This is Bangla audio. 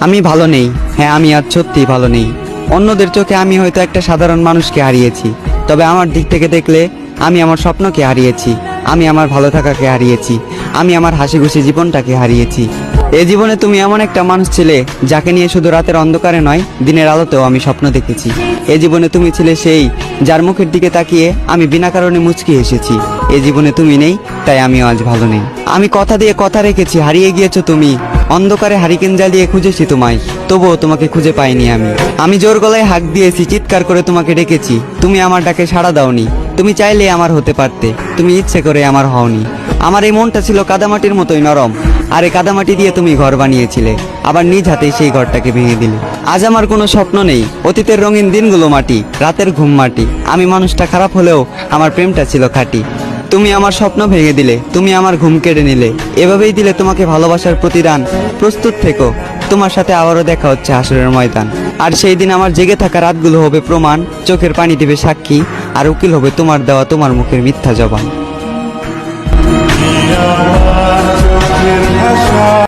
আমি ভালো নেই। হ্যাঁ, আমি আজ সত্যিই ভালো নেই। অন্যদের চোখে আমি হয়তো একটা সাধারণ মানুষকে হারিয়েছি, তবে আমার দিক থেকে দেখলে আমি আমার স্বপ্নকে হারিয়েছি, আমি আমার ভালো থাকাকে হারিয়েছি, আমি আমার হাসি খুশি জীবনটাকে হারিয়েছি। এই জীবনে তুমি এমন একটা মানুষ ছিলে যাকে নিয়ে শুধু রাতের অন্ধকারে নয়, দিনের আলোতেও আমি স্বপ্ন দেখেছি। এই জীবনে তুমি ছিলে সেই যার মুখের দিকে তাকিয়ে আমি বিনা কারণে মুচকি এসেছি। এই জীবনে তুমি নেই, তাই আমিও আজ ভালো নেই। আমি কথা দিয়ে কথা রেখেছি, হারিয়ে গিয়েছো তুমি। অন্ধকারে হারিকেন জ্বালিয়ে খুঁজেছি তোমায়, তবুও তোমাকে খুঁজে পাইনি আমি। আমি জোর গলায় হাঁক দিয়েছি, চিৎকার করে তোমাকে ডেকেছি, তুমি আমার ডাকে সাড়া দাওনি। তুমি চাইলে আমার হতে পারতে, তুমি ইচ্ছে করে আমার হওনি। আমার এই মনটা ছিল কাদামাটির মতোই নরম, আর এই কাদামাটি দিয়ে তুমি ঘর বানিয়েছিলে, আবার নিজ হাতেই সেই ঘরটাকে ভেঙে দিলে। আজ আমার কোনো স্বপ্ন নেই, অতীতের রঙিন দিনগুলো মাটি, রাতের ঘুম মাটি। আমি মানুষটা খারাপ হলেও আমার প্রেমটা ছিল খাঁটি। তুমি আমার স্বপ্ন ভেঙে দিলে, তুমি আমার ঘুম কেড়ে নিলে, এভাবেই দিলে তোমাকে ভালোবাসার প্রতিদান। প্রস্তুত থেকো, তোমার সাথে আবারও দেখা হচ্ছে হাসরের ময়দান। আর সেই দিন আমার জেগে থাকা রাতগুলো হবে প্রমাণ, চোখের পানি দেবে সাক্ষী, আর উকিল হবে তোমার দেওয়া তোমার মুখের মিথ্যা জবান। চোখের ভাষা